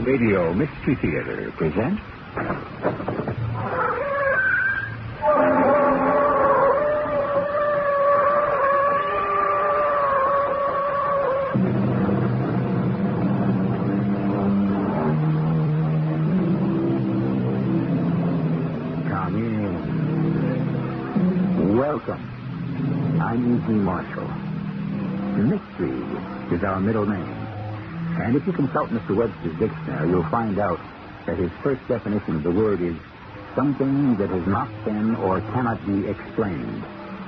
Radio Mystery Theater presents... Come in. Welcome. I'm E.G. Marshall. Mystery is our middle name. And if you consult Mr. Webster's dictionary, you'll find out that his first definition of the word is something that has not been or cannot be explained.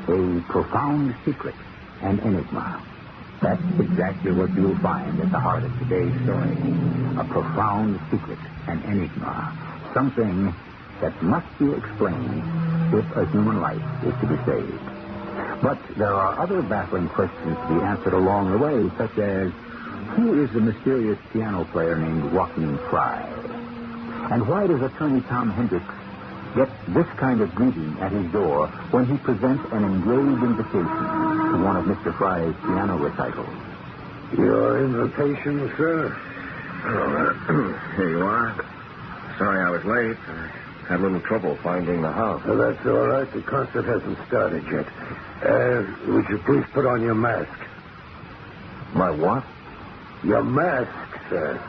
A profound secret, an enigma. That's exactly what you'll find at the heart of today's story. A profound secret, an enigma. Something that must be explained if a human life is to be saved. But there are other baffling questions to be answered along the way, such as, who is the mysterious piano player named Joaquin Fry? And why does attorney Tom Hendricks get this kind of greeting at his door when he presents an engraved invitation to one of Mr. Fry's piano recitals? Your invitation, sir? Oh, here you are. Sorry I was late. I had a little trouble finding the house. Well, that's all right. The concert hasn't started yet. Would you please put on your mask? My what? Your mask, sir.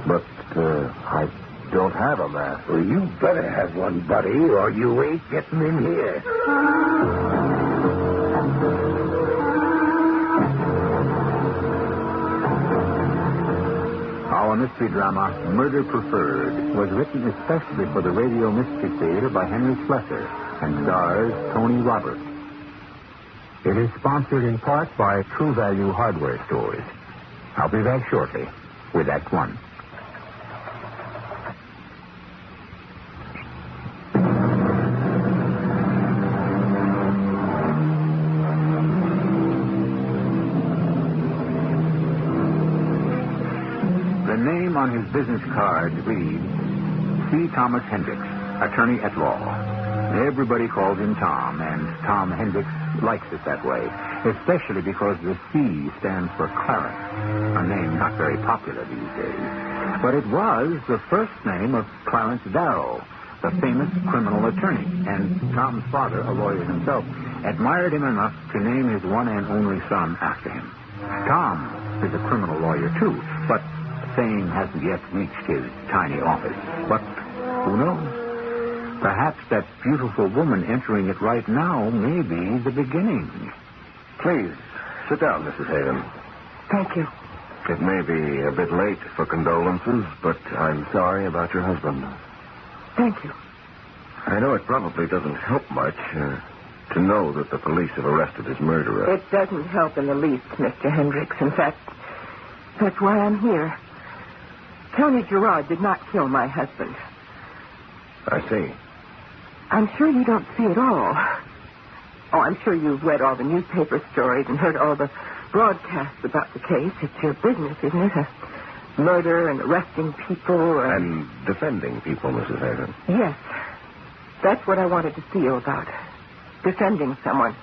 But, I don't have a mask. Well, you better have one, buddy, or you ain't getting in here. Our mystery drama, Murder Preferred, was written especially for the Radio Mystery Theater by Henry Slessor and stars Tony Roberts. It is sponsored in part by True Value Hardware Stores. I'll be back shortly with Act One. The name on his business card reads C. Thomas Hendricks, attorney at law. Everybody calls him Tom, and Tom Hendricks likes it that way, especially because the C stands for Clarence, a name not very popular these days. But it was the first name of Clarence Darrow, the famous criminal attorney, and Tom's father, a lawyer himself, admired him enough to name his one and only son after him. Tom is a criminal lawyer, too, but fame hasn't yet reached his tiny office. But who knows? Perhaps that beautiful woman entering it right now may be the beginning. Please, sit down, Mrs. Haven. Thank you. It may be a bit late for condolences, but I'm sorry about your husband. Thank you. I know it probably doesn't help much to know that the police have arrested his murderer. It doesn't help in the least, Mr. Hendricks. In fact, that's why I'm here. Tony Gerard did not kill my husband. I see. I'm sure you don't see it all. Oh, I'm sure you've read all the newspaper stories and heard all the broadcasts about the case. It's your business, isn't it? Murder and arresting people and defending people, Mrs. Haven. Yes. That's what I wanted to see you about. Defending someone.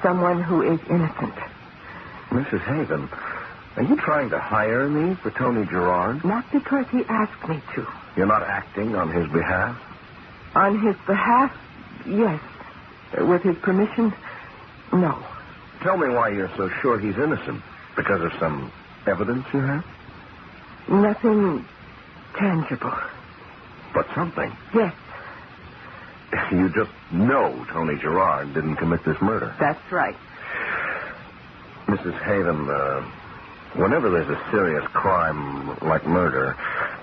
Someone who is innocent. Mrs. Haven, are you trying to hire me for Tony Gerard? Not because he asked me to. You're not acting on his behalf? On his behalf, yes. With his permission, no. Tell me why you're so sure he's innocent. Because of some evidence you have? Nothing tangible. But something? Yes. You just know Tony Gerard didn't commit this murder. That's right. Mrs. Haven, whenever there's a serious crime like murder,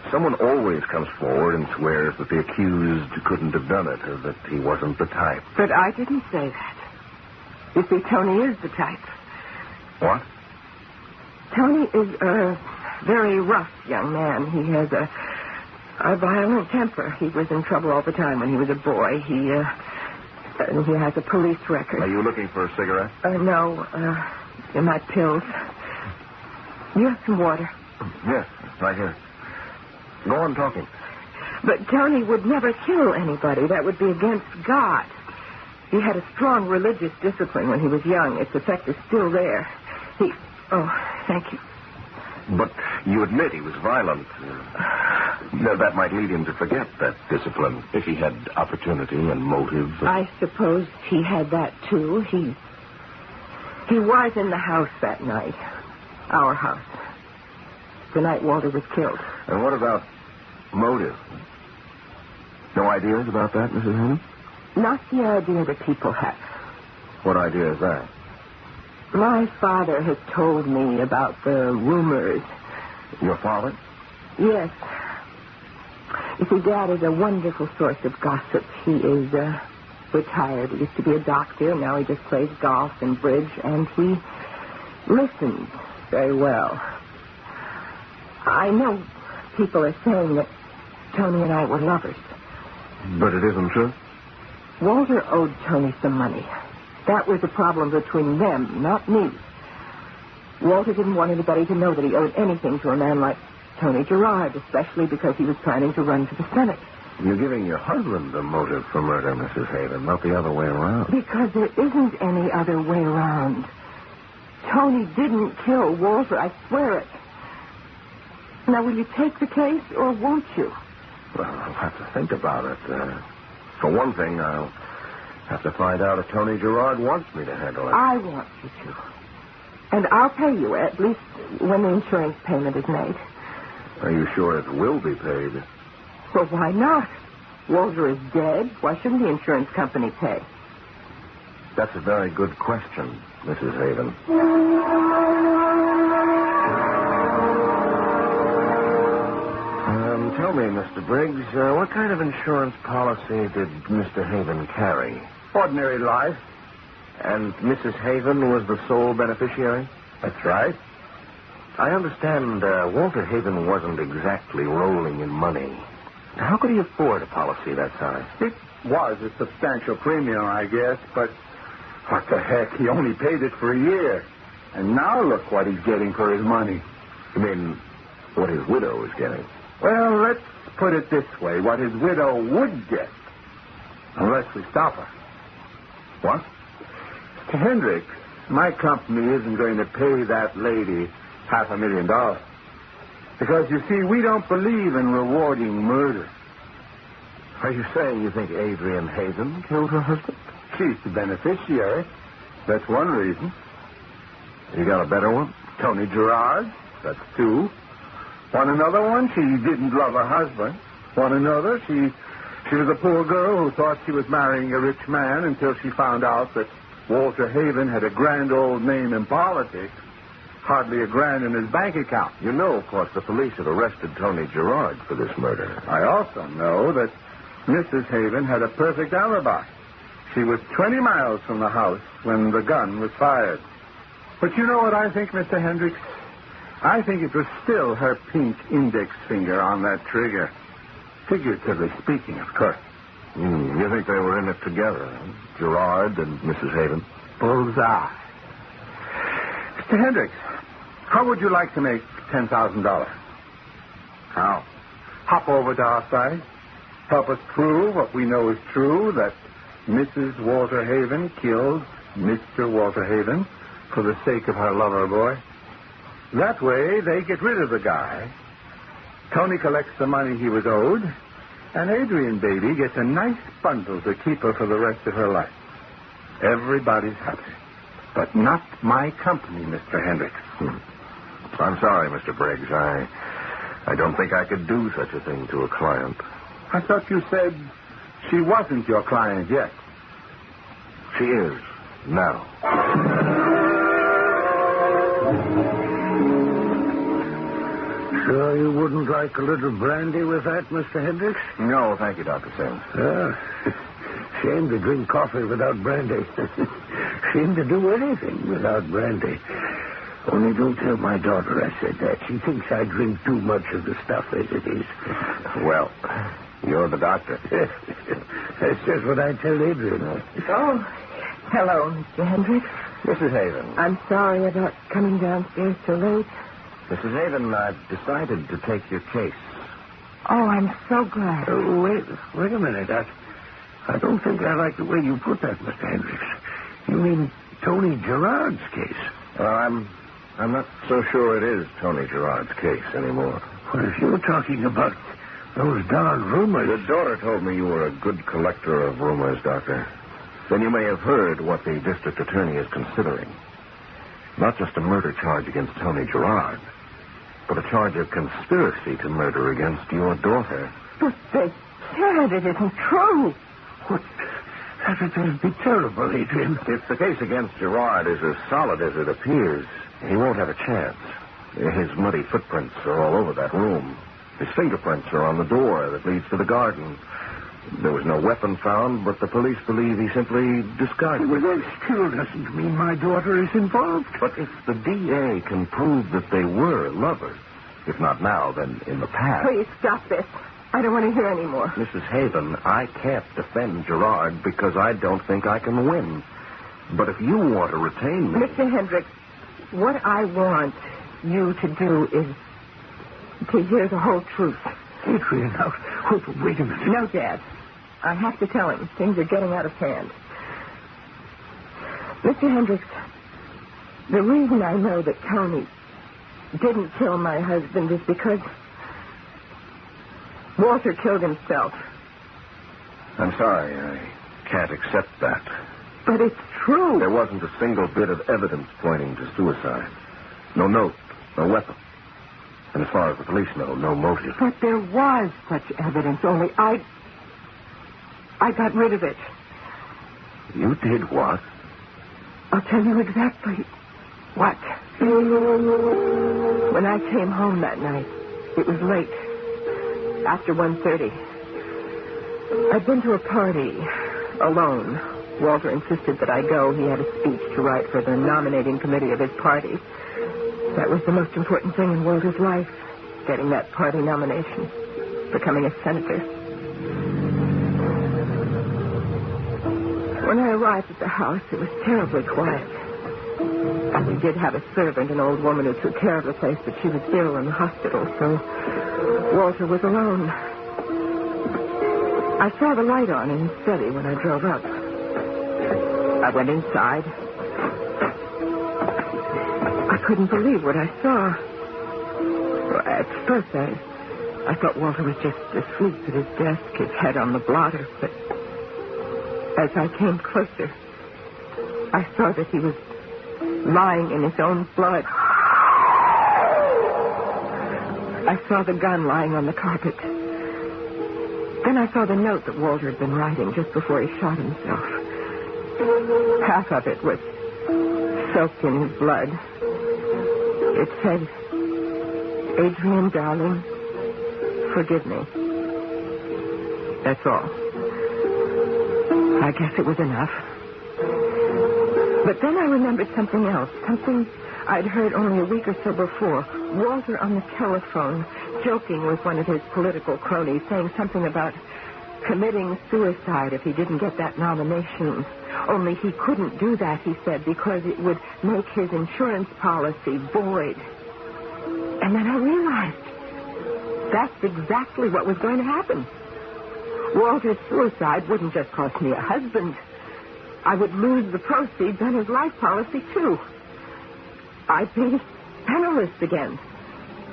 someone always comes forward and swears that the accused couldn't have done it or that he wasn't the type. But I didn't say that. You see, Tony is the type. What? Tony is a very rough young man. He has a violent temper. He was in trouble all the time when he was a boy. He has a police record. Are you looking for a cigarette? No. My pills. You have some water? Yes, right here. Go on talking. But Tony would never kill anybody. That would be against God. He had a strong religious discipline when he was young. Its effect is still there. Oh, thank you. But you admit he was violent. That might lead him to forget that discipline if he had opportunity and motive. I suppose he had that, too. He was in the house that night. Our house. The night Walter was killed. And what about motive? No ideas about that, Mrs. Hayden? Not the idea that people have. What idea is that? My father has told me about the rumors. Your father? Yes. You see, Dad is a wonderful source of gossip. He is retired. He used to be a doctor. Now he just plays golf and bridge, and he listens very well. I know people are saying that Tony and I were lovers. But it isn't true? Walter owed Tony some money. That was a problem between them, not me. Walter didn't want anybody to know that he owed anything to a man like Tony Gerard, especially because he was planning to run for the Senate. You're giving your husband a motive for murder, Mrs. Hayden, not the other way around. Because there isn't any other way around. Tony didn't kill Walter, I swear it. Now, will you take the case, or won't you? Well, I'll have to think about it. For one thing, I'll have to find out if Tony Gerard wants me to handle it. I want you to. And I'll pay you, at least when the insurance payment is made. Are you sure it will be paid? Well, why not? Walter is dead. Why shouldn't the insurance company pay? That's a very good question, Mrs. Haven. Tell me, Mr. Briggs, what kind of insurance policy did Mr. Haven carry? Ordinary life. And Mrs. Haven was the sole beneficiary? That's right. I understand Walter Haven wasn't exactly rolling in money. How could he afford a policy that size? It was a substantial premium, I guess, but what the heck? He only paid it for a year. And now look what he's getting for his money. You mean what his widow is getting? Well, let's put it this way. What his widow would get, unless we stop her. What? Mr. Hendricks, my company isn't going to pay that lady $500,000. Because, you see, we don't believe in rewarding murder. Are you saying you think Adrian Haven killed her husband? She's the beneficiary. That's one reason. You got a better one? Tony Gerard. That's two. Want another one? She didn't love her husband. Want another? She was a poor girl who thought she was marrying a rich man until she found out that Walter Haven had a grand old name in politics, hardly a grand in his bank account. You know, of course, the police had arrested Tony Gerard for this murder. I also know that Mrs. Haven had a perfect alibi. She was 20 miles from the house when the gun was fired. But you know what I think, Mr. Hendricks? I think it was still her pink index finger on that trigger. Figuratively speaking, of course. You think they were in it together, huh? Gerard and Mrs. Haven? Bullseye. Mr. Hendricks, how would you like to make $10,000? How? Hop over to our side. Help us prove what we know is true, that Mrs. Walter Haven killed Mr. Walter Haven for the sake of her lover boy. That way, they get rid of the guy. Tony collects the money he was owed, and Adrian baby gets a nice bundle to keep her for the rest of her life. Everybody's happy. But not my company, Mr. Hendricks. I'm sorry, Mr. Briggs. I don't think I could do such a thing to a client. I thought you said she wasn't your client yet. She is now. Sure you wouldn't like a little brandy with that, Mr. Hendricks? No, thank you, Dr. Sims. Shame to drink coffee without brandy. Shame to do anything without brandy. Only don't tell my daughter I said that. She thinks I drink too much of the stuff as it is. Well, you're the doctor. That's just what I tell Adrian. Oh, hello, Mr. Hendricks. Mrs. Haven. I'm sorry about coming downstairs so late. Mrs. Haven, I've decided to take your case. Oh, I'm so glad. Wait a minute. I don't think I like the way you put that, Mr. Hendricks. You mean Tony Gerard's case? Well, I'm I'm not so sure it is Tony Gerard's case anymore. Well, if you're talking about those darn rumors... The daughter told me you were a good collector of rumors, Doctor. Then you may have heard what the district attorney is considering. Not just a murder charge against Tony Gerard, but a charge of conspiracy to murder against your daughter. But they can't. It isn't true. What? That would be terrible, Adrian. If the case against Gerard is as solid as it appears, he won't have a chance. His muddy footprints are all over that room. His fingerprints are on the door that leads to the garden. There was no weapon found, but the police believe he simply discarded it. Well, that still doesn't mean my daughter is involved. But if the DA can prove that they were lovers, if not now, then in the past... Please stop this. I don't want to hear any more. Mrs. Haven, I can't defend Gerard because I don't think I can win. But if you want to retain me... Mr. Hendricks, what I want you to do is to hear the whole truth. Adrian, now, wait a minute. No, Dad. I have to tell him. Things are getting out of hand. Mr. Hendricks, the reason I know that Tony didn't kill my husband is because Walter killed himself. I'm sorry, I can't accept that. But it's true. There wasn't a single bit of evidence pointing to suicide. No note, no weapon. And as far as the police know, no motive. But there was such evidence, only I got rid of it. You did what? I'll tell you exactly what. When I came home that night, it was late, after 1:30. I'd been to a party alone. Walter insisted that I go. He had a speech to write for the nominating committee of his party. That was the most important thing in Walter's life, getting that party nomination, becoming a senator. When I arrived at the house, it was terribly quiet. And we did have a servant, an old woman who took care of the place, but she was ill in the hospital, so Walter was alone. I saw the light on in his study when I drove up. I went inside. I couldn't believe what I saw. Well, at first, I thought Walter was just asleep at his desk, his head on the blotter, but as I came closer, I saw that he was lying in his own blood. I saw the gun lying on the carpet. Then I saw the note that Walter had been writing just before he shot himself. Half of it was soaked in his blood. It said, "Adrian, darling, forgive me." That's all. I guess it was enough. But then I remembered something else, something I'd heard only a week or so before. Walter on the telephone, joking with one of his political cronies, saying something about committing suicide if he didn't get that nomination. Only he couldn't do that, he said, because it would make his insurance policy void. And then I realized that's exactly what was going to happen. Walter's suicide wouldn't just cost me a husband. I would lose the proceeds on his life policy, too. I'd be penniless again,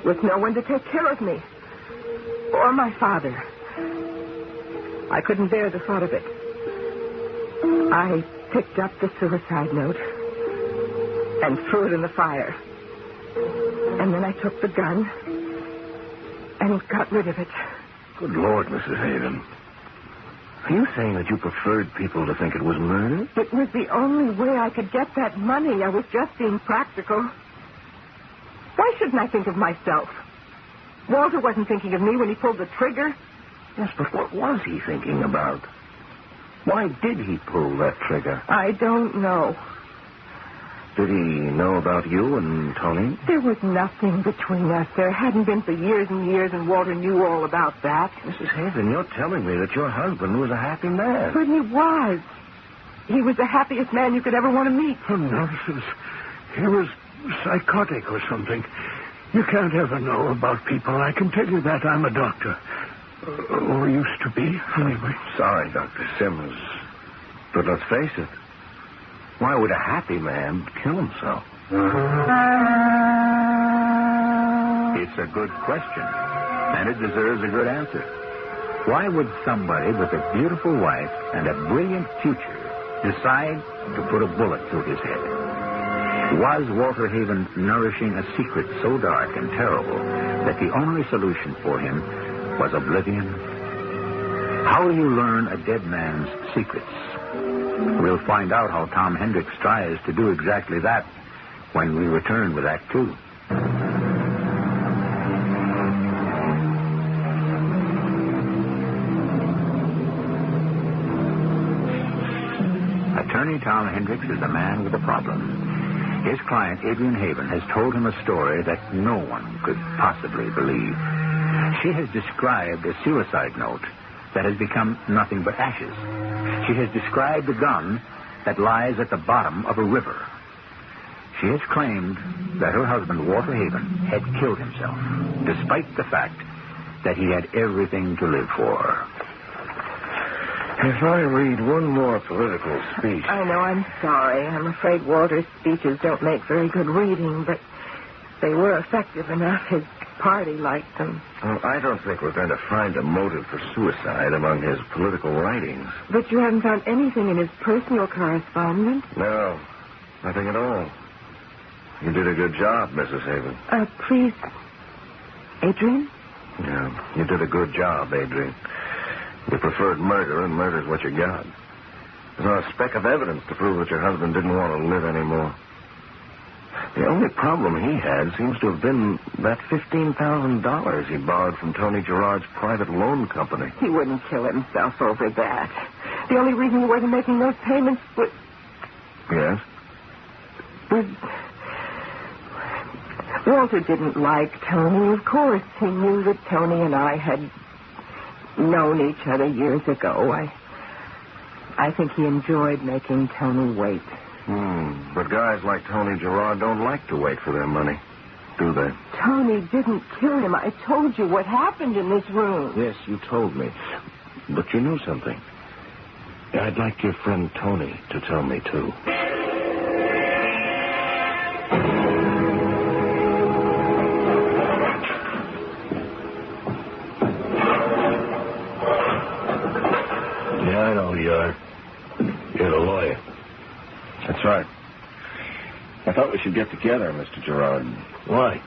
with no one to take care of me. Or my father. I couldn't bear the thought of it. I picked up the suicide note and threw it in the fire. And then I took the gun and got rid of it. Good Lord, Mrs. Haven. Are you saying that you preferred people to think it was murder? It was the only way I could get that money. I was just being practical. Why shouldn't I think of myself? Walter wasn't thinking of me when he pulled the trigger. Yes, but what was he thinking about? Why did he pull that trigger? I don't know. Did he know about you and Tony? There was nothing between us. There hadn't been for years and years, and Walter knew all about that. Mrs. Haven, you're telling me that your husband was a happy man. But he was. He was the happiest man you could ever want to meet. Oh, nonsense. He was psychotic or something. You can't ever know about people. I can tell you that. I'm a doctor. Or used to be, anyway. Sorry, Dr. Simmons. But let's face it. Why would a happy man kill himself? It's a good question, and it deserves a good answer. Why would somebody with a beautiful wife and a brilliant future decide to put a bullet through his head? Was Walter Haven nourishing a secret so dark and terrible that the only solution for him was oblivion? How do you learn a dead man's secrets? We'll find out how Tom Hendricks tries to do exactly that when we return with Act Two. Attorney Tom Hendricks is the man with the problem. His client, Adrian Haven, has told him a story that no one could possibly believe. She has described a suicide note that has become nothing but ashes. She has described a gun that lies at the bottom of a river. She has claimed that her husband, Walter Haven, had killed himself, despite the fact that he had everything to live for. If I read one more political speech... I know, I'm sorry. I'm afraid Walter's speeches don't make very good reading, but they were effective enough. His party liked them. Well, I don't think we're going to find a motive for suicide among his political writings. But you haven't found anything in his personal correspondence? No, nothing at all. You did a good job, Mrs. Haven. Please, Adrian? Yeah, you did a good job, Adrian. You preferred murder, and murder's what you got. There's not a speck of evidence to prove that your husband didn't want to live anymore. The only problem he had seems to have been that $15,000 he borrowed from Tony Gerard's private loan company. He wouldn't kill himself over that. The only reason he wasn't making those payments was... Yes? Walter didn't like Tony, of course. He knew that Tony and I had known each other years ago. I think he enjoyed making Tony wait. But guys like Tony Gerard don't like to wait for their money, do they? Tony didn't kill him. I told you what happened in this room. Yes, you told me. But you knew something. I'd like your friend Tony to tell me, too. Yeah, I know you are. You're a lawyer. That's right. I thought we should get together, Mr. Gerard. Why?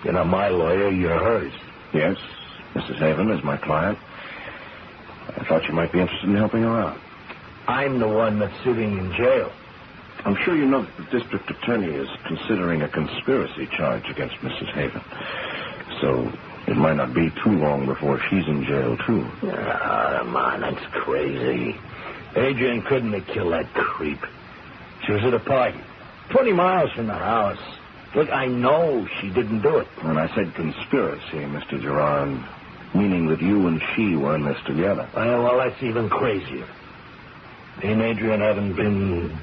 You're not my lawyer, you're hers. Yes, Mrs. Haven is my client. I thought you might be interested in helping her out. I'm the one that's sitting in jail. I'm sure you know that the district attorney is considering a conspiracy charge against Mrs. Haven. So it might not be too long before she's in jail, too. Come on, that's crazy. Adrian couldn't have killed that creep. She was at a party 20 miles from the house. Look, I know she didn't do it. When I said conspiracy, Mr. Gerard, meaning that you and she were in this together. Well, that's even crazier. Me and Adrian haven't been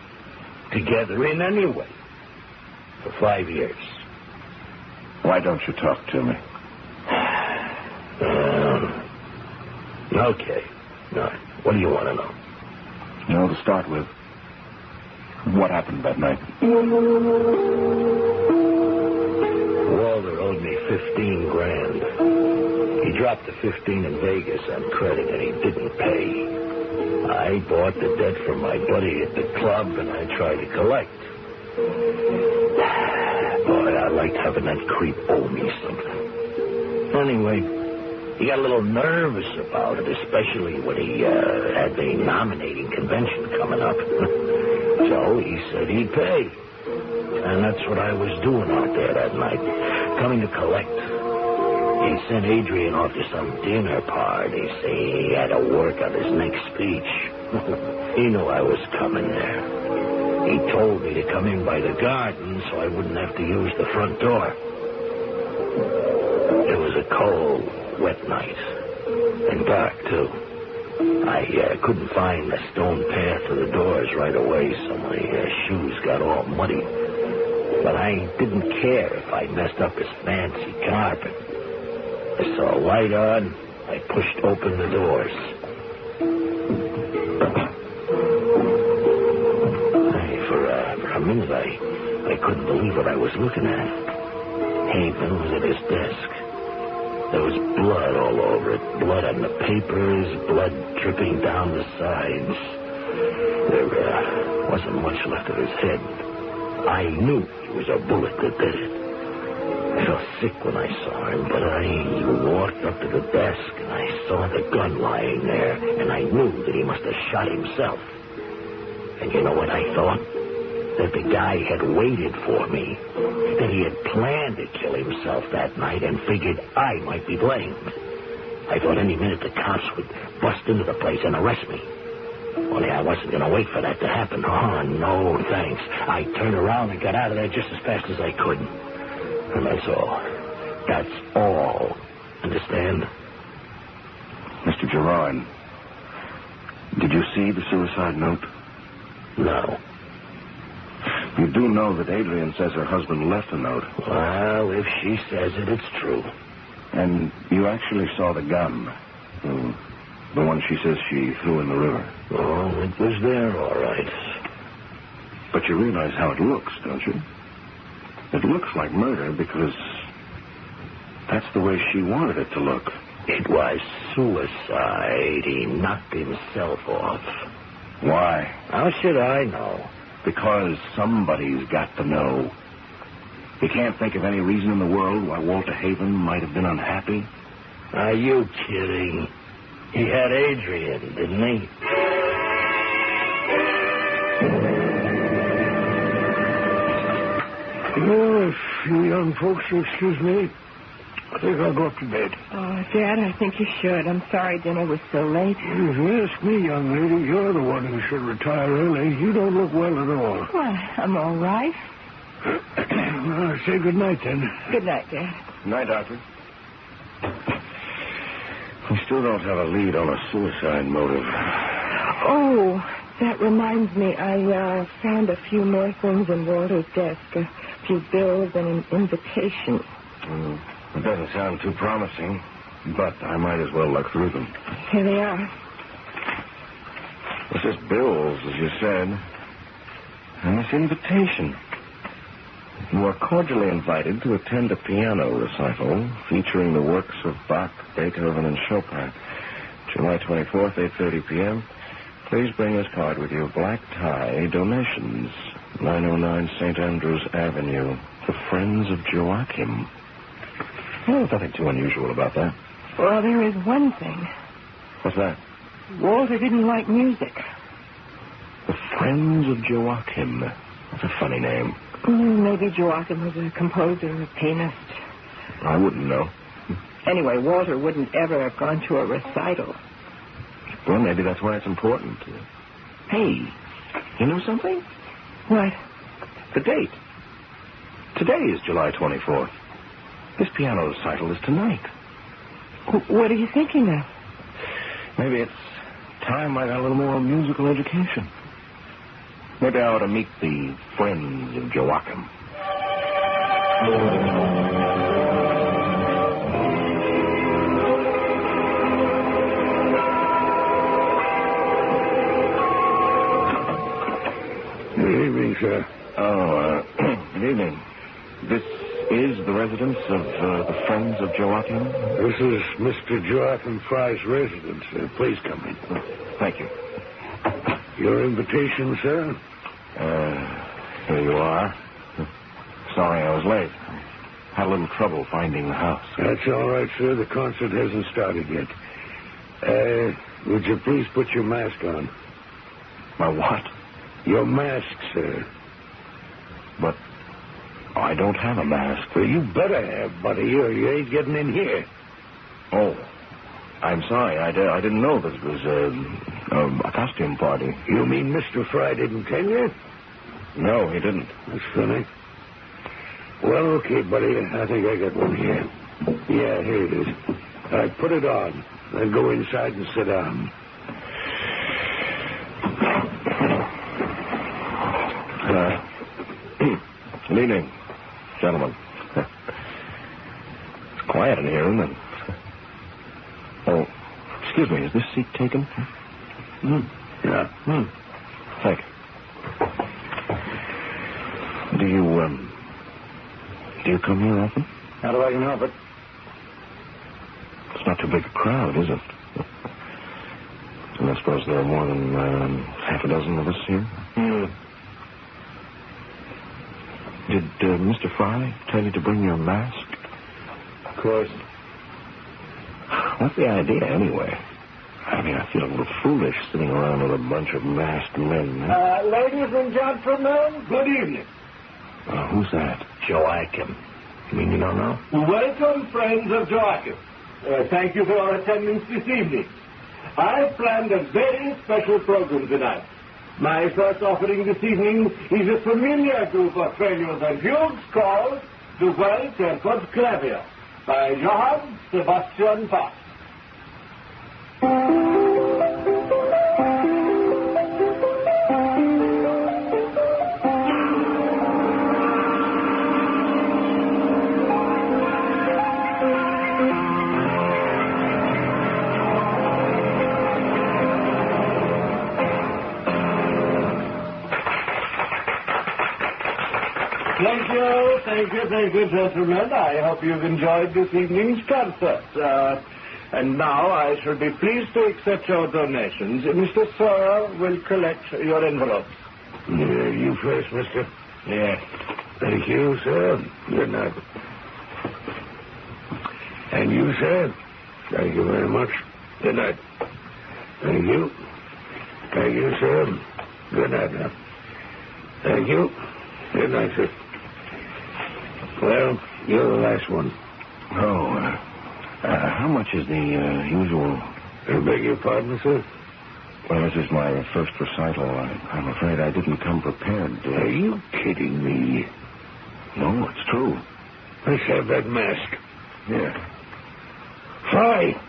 together in any way for 5 years. Why don't you talk to me? Okay. No. What do you want to know? You know, to start with, what happened that night? Walter owed me $15,000. He dropped the 15 in Vegas on credit, and he didn't pay. I bought the debt from my buddy at the club, and I tried to collect. Boy, I liked having that creep owe me something. Anyway, he got a little nervous about it, especially when he had the nominating convention coming up. So he said he'd pay. And that's what I was doing out there that night, coming to collect. He sent Adrian off to some dinner party, saying he had to work on his next speech. He knew I was coming there. He told me to come in by the garden so I wouldn't have to use the front door. It was a cold, wet night. And dark, too. I couldn't find the stone path to the doors right away, so my shoes got all muddy. But I didn't care if I messed up his fancy carpet. I saw a light on. I pushed open the doors. For a minute, I I couldn't believe what I was looking at. Haven was at his desk. There was blood all over it. Blood on the papers, blood dripping down the sides. There wasn't much left of his head. I knew it was a bullet that did it. I felt sick when I saw him, but I walked up to the desk and I saw the gun lying there, and I knew that he must have shot himself. And you know what I thought? That the guy had waited for me. That he had planned to kill himself that night and figured I might be blamed. I thought any minute the cops would bust into the place and arrest me. Only I wasn't going to wait for that to happen. Oh, no, thanks. I turned around and got out of there just as fast as I could. And that's all. That's all. Understand? Mr. Gerard, did you see the suicide note? No. You do know that Adrian says her husband left a note. Well, if she says it, it's true. And you actually saw the gun. The one she says she threw in the river. Oh, it was there, all right. But you realize how it looks, don't you? It looks like murder because that's the way she wanted it to look. It was suicide. He knocked himself off. Why? How should I know? Because somebody's got to know. You can't think of any reason in the world why Walter Haven might have been unhappy? Are you kidding? He had Adrian, didn't he? Well, if you young folks will excuse me, I think I'll go up to bed. Oh, Dad, I think you should. I'm sorry dinner was so late. If you ask me, young lady, you're the one who should retire early. You don't look well at all. Well, I'm all right. Well, say good night, then. Good night, Dad. Good night, Doctor. We still don't have a lead on a suicide motive. Oh, that reminds me. I found a few more things in Walter's desk. A few bills and an invitation. It doesn't sound too promising, but I might as well look through them. Here they are. This is bills, as you said. And this invitation. You are cordially invited to attend a piano recital featuring the works of Bach, Beethoven, and Chopin. July 24th, 8:30 p.m. Please bring this card with you. Black tie, donations, 909 St. Andrews Avenue. The Friends of Joachim. Oh, there's nothing too unusual about that. Well, there is one thing. What's that? Walter didn't like music. The Friends of Joachim. That's a funny name. Maybe Joachim was a composer, a pianist. I wouldn't know. Anyway, Walter wouldn't ever have gone to a recital. Well, maybe that's why it's important. Hey, you know something? What? The date. Today is July 24th. This piano recital is tonight. What are you thinking of? Maybe it's time I got a little more musical education. Maybe I ought to meet the Friends of Joachim. Good evening, sir. Good evening. This is the residence of the Friends of Joachim? This is Mr. Joachim Fry's residence. Please come in. Thank you. Your invitation, sir? Here you are. Sorry I was late. Had a little trouble finding the house. That's all right, sir. The concert hasn't started yet. Would you please put your mask on? My what? Your mask, sir. But I don't have a mask. Well, you better have, buddy, or you ain't getting in here. Oh, I'm sorry. I didn't know this was a costume party. You mean Mr. Fry didn't tell you? No, he didn't. That's funny. Well, okay, buddy. I think I got one here. Yeah, here it is. All right, put it on. Then go inside and sit down. Good evening, gentlemen. It's quiet in here, isn't it? Oh, excuse me. Is this seat taken? Yeah. Thank you. Do you Do you come here often? How do I can help it? It's not too big a crowd, is it? And I suppose there are more than half a dozen of us here? Did Mr. Fry tell you to bring your mask? Of course. What's the idea, anyway? I mean, I feel a little foolish sitting around with a bunch of masked men. Ladies and gentlemen, good evening. Who's that? Joachim. You mean you don't know? Welcome, friends of Joachim. Thank you for your attendance this evening. I've planned a very special program tonight. My first offering this evening is a familiar group of preludes and fugues called The Well-Tempered Clavier by Johann Sebastian Bach. Thank you, gentlemen. I hope you've enjoyed this evening's concert. And now I shall be pleased to accept your donations. Mr. Sawyer will collect your envelopes. You first, mister. Yeah. Thank you, sir. Good night. And you, sir. Thank you very much. Good night. Thank you. Thank you, sir. Good night, now. Thank you. Good night, sir. Well, you're the last one. How much is the usual? I beg your pardon, sir? Well, this is my first recital. I'm afraid I didn't come prepared. Are you kidding me? No, it's true. Let's have that mask. Yeah. Fry,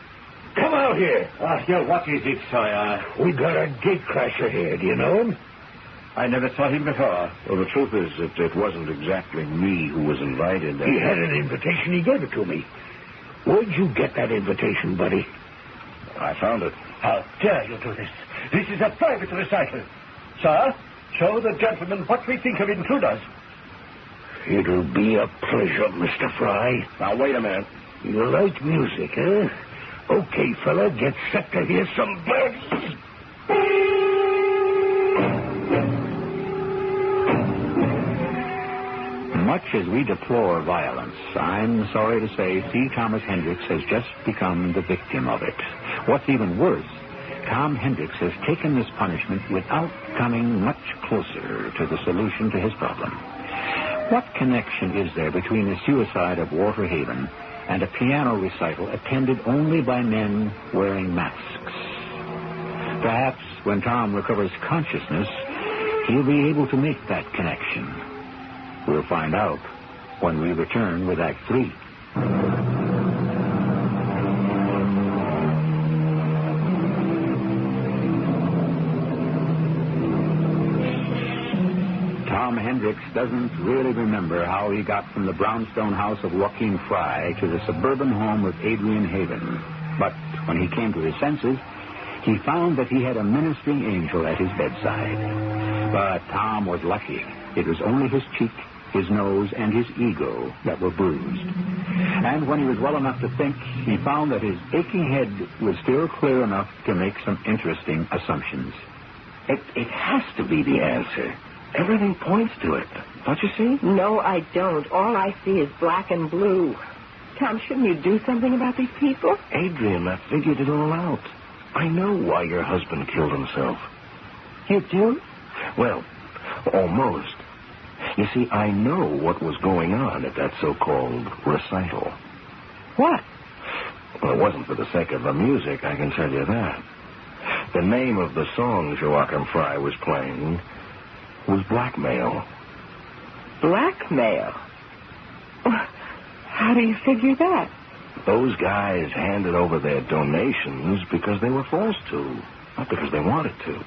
come out here. What is it, Sawyer? We got a gatecrasher here. Do you know him? I never saw him before. Well, the truth is that it wasn't exactly me who was invited. He had an invitation. He gave it to me. Where'd you get that invitation, buddy? I found it. How dare you do this? This is a private recital. Sir, show the gentleman what we think of intruders. It'll be a pleasure, Mr. Fry. Now, wait a minute. You like music, huh? Okay, fella, get set to hear some birds. Much as we deplore violence, I'm sorry to say C. Thomas Hendricks has just become the victim of it. What's even worse, Tom Hendricks has taken this punishment without coming much closer to the solution to his problem. What connection is there between the suicide of Walter Haven and a piano recital attended only by men wearing masks? Perhaps when Tom recovers consciousness, he'll be able to make that connection. We'll find out when we return with Act 3. Tom Hendricks doesn't really remember how he got from the brownstone house of Joachim Fry to the suburban home of Adrian Haven. But when he came to his senses, he found that he had a ministering angel at his bedside. But Tom was lucky. It was only his cheek, his nose, and his ego that were bruised. And when he was well enough to think, he found that his aching head was still clear enough to make some interesting assumptions. It has to be the answer. Everything points to it. Don't you see? No, I don't. All I see is black and blue. Tom, shouldn't you do something about these people? Adrian, I figured it all out. I know why your husband killed himself. You do? Well, almost. You see, I know what was going on at that so-called recital. What? Well, it wasn't for the sake of the music, I can tell you that. The name of the song Joachim Fry was playing was Blackmail. Blackmail? How do you figure that? Those guys handed over their donations because they were forced to, not because they wanted to.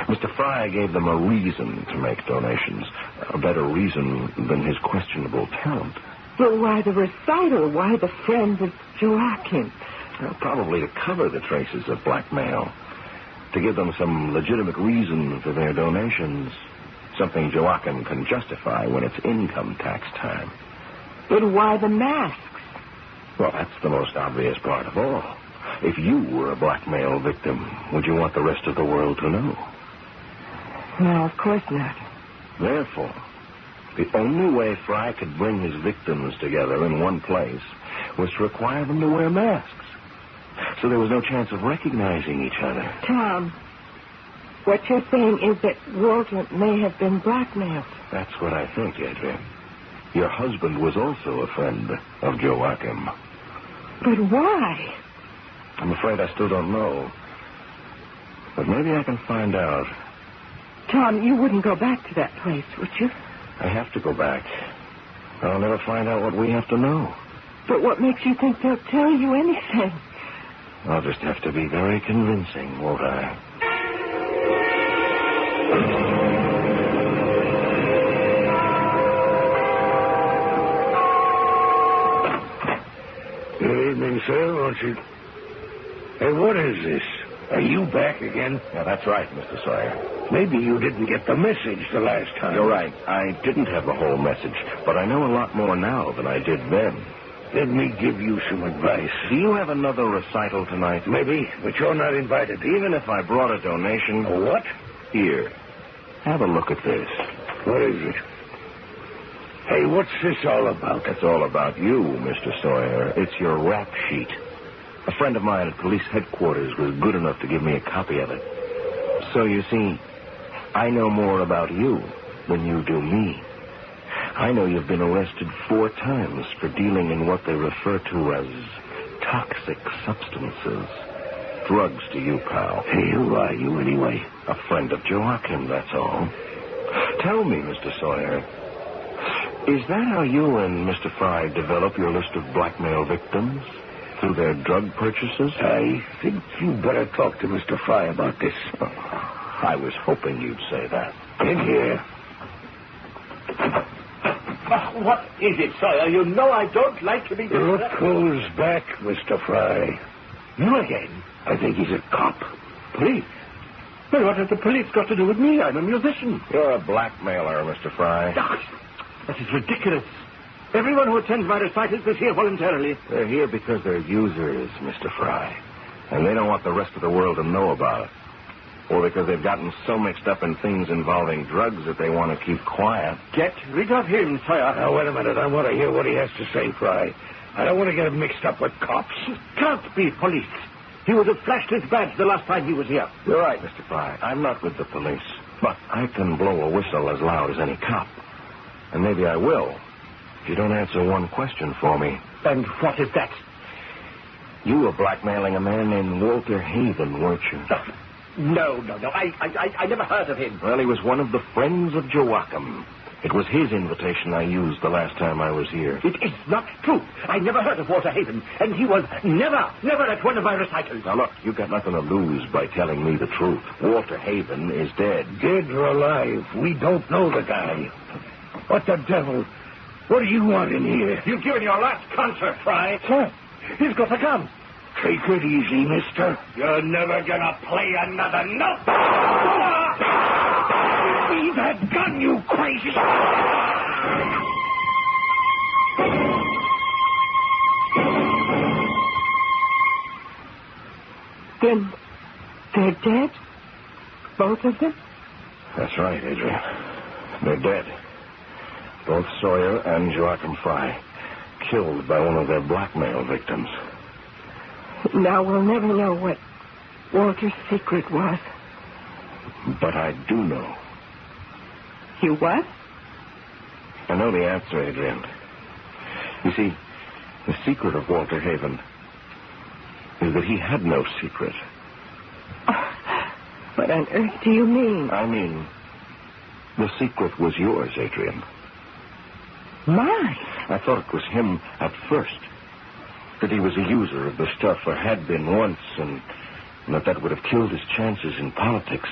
Mr. Fry gave them a reason to make donations, a better reason than his questionable talent. But why the recital? Why the friends of Joachim? Well, probably to cover the traces of blackmail, to give them some legitimate reason for their donations. something Joachim can justify when it's income tax time. But why the masks? Well, that's the most obvious part of all. If you were a blackmail victim, would you want the rest of the world to know? No, of course not. Therefore, the only way Fry could bring his victims together in one place was to require them to wear masks. So there was no chance of recognizing each other. Tom, what you're saying is that Walter may have been blackmailed. That's what I think, Adrian. Your husband was also a friend of Joachim. But why? I'm afraid I still don't know. But maybe I can find out. Tom, you wouldn't go back to that place, would you? I have to go back. I'll never find out what we have to know. But what makes you think they'll tell you anything? I'll just have to be very convincing, won't I? Good evening, sir. Won't you... Hey, what is this? Are you back again? Yeah, that's right, Mr. Sawyer. Maybe you didn't get the message the last time. You're right. I didn't have the whole message, but I know a lot more now than I did then. Let me give you some advice. Do you have another recital tonight? Maybe, but you're not invited. Even if I brought a donation... A what? Here. Have a look at this. What is it? Hey, what's this all about? It's all about you, Mr. Sawyer. It's your rap sheet. A friend of mine at police headquarters was good enough to give me a copy of it. So, you see, I know more about you than you do me. I know you've been arrested 4 times for dealing in what they refer to as toxic substances. Drugs to you, pal. Hey, who are you anyway? A friend of Joachim, that's all. Tell me, Mr. Sawyer, is that how you and Mr. Fry develop your list of blackmail victims? Through their drug purchases? I think you better talk to Mr. Fry about this. I was hoping you'd say that. In here. What is it, Sawyer? You know I don't like to be... Look who's back, Mr. Fry. You again? I think he's a cop. Police? Well, what have the police got to do with me? I'm a musician. You're a blackmailer, Mr. Fry. That is ridiculous. Everyone who attends my recitals is here voluntarily. They're here because they're users, Mr. Fry. And they don't want the rest of the world to know about it. Or because they've gotten so mixed up in things involving drugs that they want to keep quiet. Get rid of him, Sawyer. Now, wait a minute. I want to hear what he has to say, Fry. I don't want to get him mixed up with cops. He can't be police. He would have flashed his badge the last time he was here. You're right, Mr. Fry. I'm not with the police. But I can blow a whistle as loud as any cop. And maybe I will, if you don't answer one question for me. And what is that? You were blackmailing a man named Walter Haven, weren't you? No. I never heard of him. Well, he was one of the friends of Joachim. It was his invitation I used the last time I was here. It is not true. I never heard of Walter Haven, and he was never at one of my recitals. Now, look, you've got nothing to lose by telling me the truth. Walter Haven is dead. Dead or alive, we don't know the guy. What the devil? What do you want in here? You've given your last concert, Fry. Sir, He's got a gun. take it easy, mister. You're never gonna play another note. Leave that gun, you crazy... Then they're dead? Both of them? That's right, Adrian. They're dead. Both Sawyer and Joachim Fry. Killed by one of their blackmail victims. Now we'll never know what Walter's secret was. But I do know. You what? I know the answer, Adrian. You see, the secret of Walter Haven is that he had no secret. What on earth do you mean? I mean, the secret was yours, Adrian. Mine? I thought it was him at first. That he was a user of the stuff, or had been once, and that would have killed his chances in politics.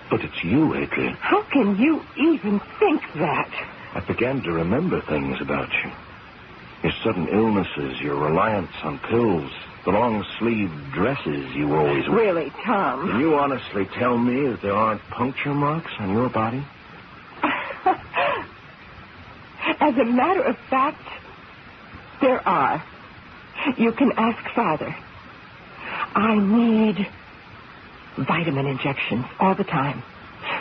But it's you, Adrian. How can you even think that? I began to remember things about you. Your sudden illnesses, your reliance on pills, The long-sleeved dresses you always wear. Really, Tom. Can you honestly tell me that there aren't puncture marks on your body? As a matter of fact, there are. You can ask Father. I need vitamin injections all the time.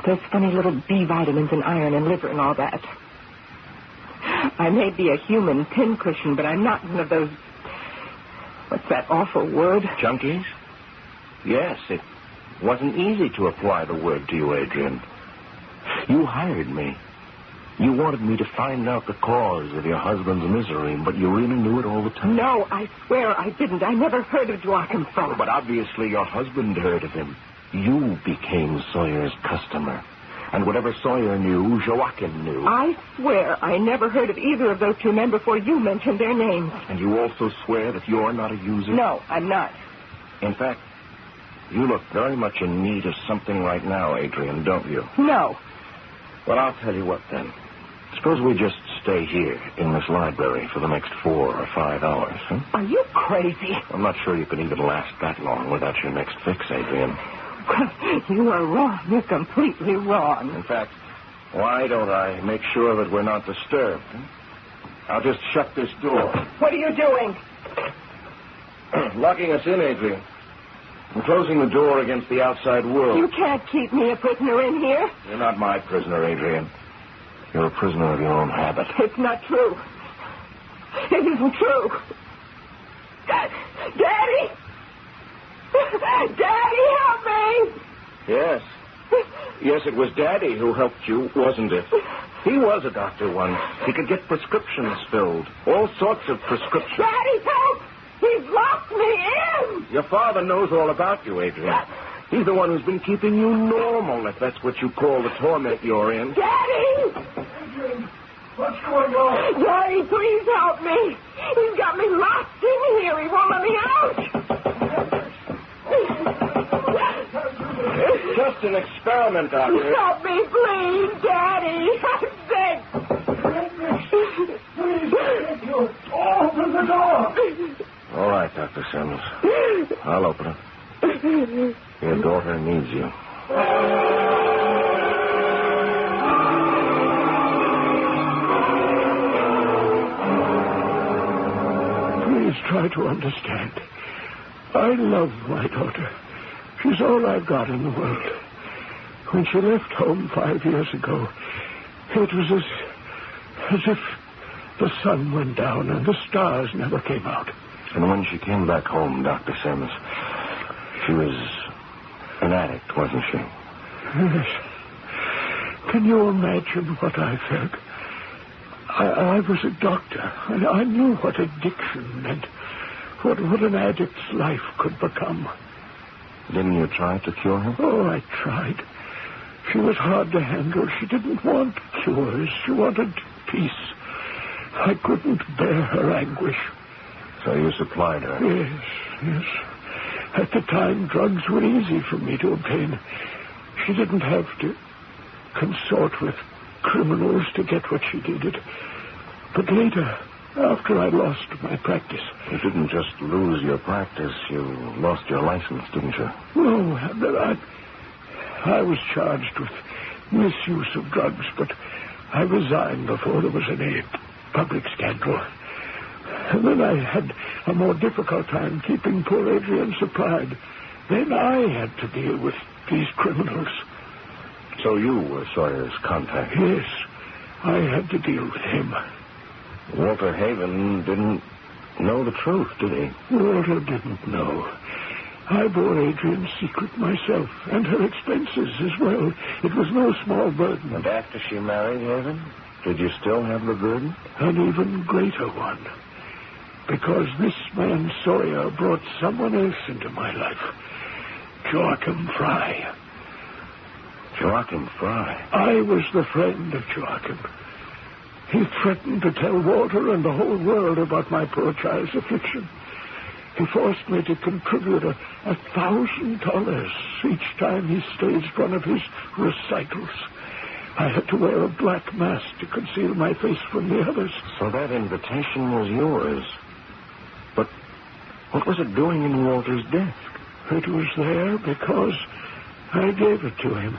Those funny little B vitamins and iron and liver and all that. I may be a human pincushion, but I'm not one of those... What's that awful word? Junkies? Yes, it wasn't easy to apply the word to you, Adrian. You hired me. You wanted me to find out the cause of your husband's misery, but you really knew it all the time. No, I swear I didn't. I never heard of Joachim Fromm. But obviously your husband heard of him. You became Sawyer's customer. And whatever Sawyer knew, Joachim knew. I swear I never heard of either of those two men before you mentioned their names. And you also swear that you're not a user? No, I'm not. In fact, you look very much in need of something right now, Adrian, don't you? No. Well, I'll tell you what, then. Suppose we just stay here in this library for the next 4 or 5 hours, huh? Are you crazy? I'm not sure you can even last that long without your next fix, Adrian. You are wrong. You're completely wrong. In fact, why don't I make sure that we're not disturbed? Huh? I'll just shut this door. What are you doing? Locking us in, Adrian. I'm closing the door against the outside world. You can't keep me a prisoner in here. You're not my prisoner, Adrian. You're a prisoner of your own habit. It's not true. It isn't true. Daddy! Daddy, help me! Yes. Yes, it was Daddy who helped you, wasn't it? He was a doctor once. He could get prescriptions filled. All sorts of prescriptions. Daddy, help! He's locked me in! Your father knows all about you, Adrian. He's the one who's been keeping you normal, if that's what you call the torment you're in. Daddy! Adrian, what's going on? Daddy, please help me. He's got me locked in here. He won't let me out. It's just an experiment, Doctor. Help me, please, Daddy. I'm sick. Please, open the door. All right, Dr. Sims. I'll open it. Your daughter needs you. Please try to understand. I love my daughter. She's all I've got in the world. When she left home 5 years ago, it was as if the sun went down and the stars never came out. And when she came back home, Dr. Sims, she was an addict, wasn't she? Yes. Can you imagine what I felt? I was a doctor, and I knew what addiction meant, what an addict's life could become. Didn't you try to cure her? Oh, I tried. She was hard to handle. She didn't want cures. She wanted peace. I couldn't bear her anguish. So you supplied her? Yes. At the time, drugs were easy for me to obtain. She didn't have to consort with criminals to get what she needed. But later, after I lost my practice... You didn't just lose your practice. You lost your license, didn't you? No, I was charged with misuse of drugs, but I resigned before there was any public scandal. And then I had a more difficult time keeping poor Adrian supplied. Then I had to deal with these criminals. So you were Sawyer's contact? Yes, I had to deal with him. Walter Haven didn't know the truth, did he? Walter didn't know. I bore Adrian's secret myself, and her expenses as well. It was no small burden. And after she married Haven, did you still have the burden? An even greater one. Because this man Sawyer brought someone else into my life. Joachim Fry. Joachim Fry? I was the friend of Joachim. He threatened to tell Walter and the whole world about my poor child's affliction. He forced me to contribute $1,000 each time he staged one of his recitals. I had to wear a black mask to conceal my face from the others. So that invitation was yours. But What was it doing in Walter's desk? It was there because I gave it to him.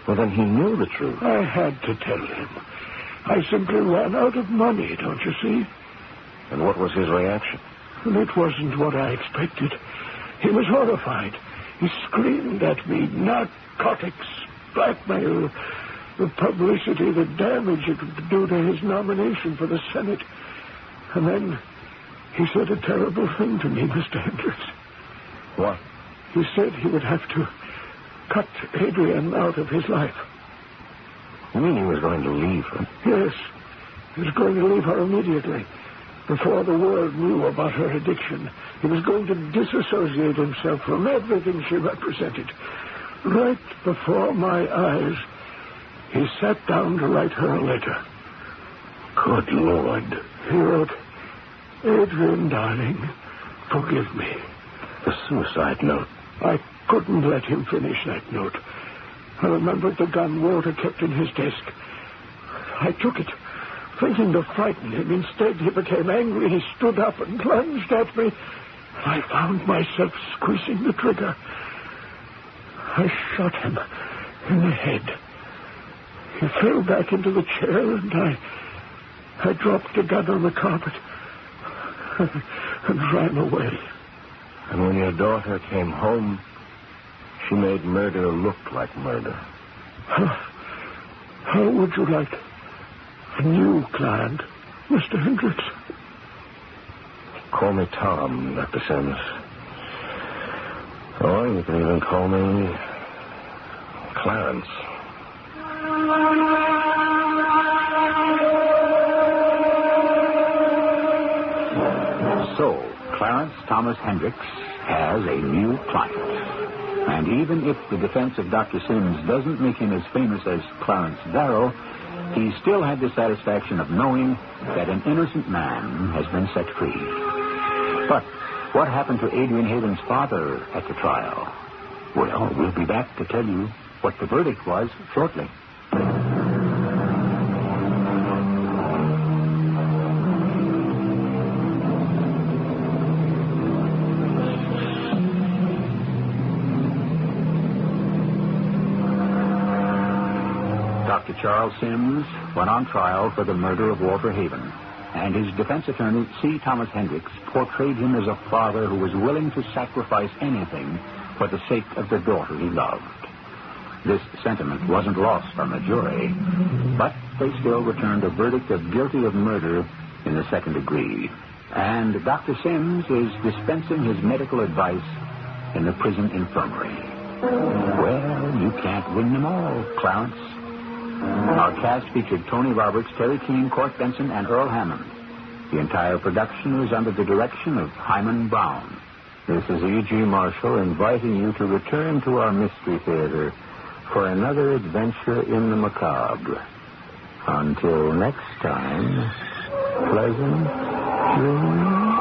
Well, then he knew the truth. I had to tell him. I simply ran out of money, don't you see? And what was his reaction? And it wasn't what I expected. He was horrified. He screamed at me, narcotics, blackmail, the publicity, the damage it would do to his nomination for the Senate. And then he said a terrible thing to me, Mr. Hendricks. What? He said he would have to cut Adrian out of his life. You mean he was going to leave her? Yes. He was going to leave her immediately. Before the world knew about her addiction, he was going to disassociate himself from everything she represented. Right before my eyes, he sat down to write her a letter. Good Lord. He wrote, Adrian, darling, forgive me. The suicide note. I couldn't let him finish that note. I remembered the gun Walter kept in his desk. I took it, thinking to frighten him. Instead, he became angry. He stood up and plunged at me. I found myself squeezing the trigger. I shot him in the head. He fell back into the chair, and I dropped the gun on the carpet and ran away. And when your daughter came home, she made murder look like murder. How would you like a new client, Mr. Hendricks? Call me Tom, Dr. Sims. Or you can even call me Clarence. So, Clarence Thomas Hendricks has a new client. And even if the defense of Dr. Sims doesn't make him as famous as Clarence Darrow, he still had the satisfaction of knowing that an innocent man has been set free. But what happened to Adrian Haven's father at the trial? Well, we'll be back to tell you what the verdict was shortly. Dr. Charles Sims went on trial for the murder of Walter Haven, and his defense attorney, C. Thomas Hendricks, portrayed him as a father who was willing to sacrifice anything for the sake of the daughter he loved. This sentiment wasn't lost on the jury, but they still returned a verdict of guilty of murder in the second degree. And Dr. Sims is dispensing his medical advice in the prison infirmary. Well, you can't win them all, Clarence. Our cast featured Tony Roberts, Terry Keane, Court Benson, and Earl Hammond. The entire production was under the direction of Hyman Brown. This is E.G. Marshall inviting you to return to our Mystery Theater for another adventure in the macabre. Until next time, pleasant dreams.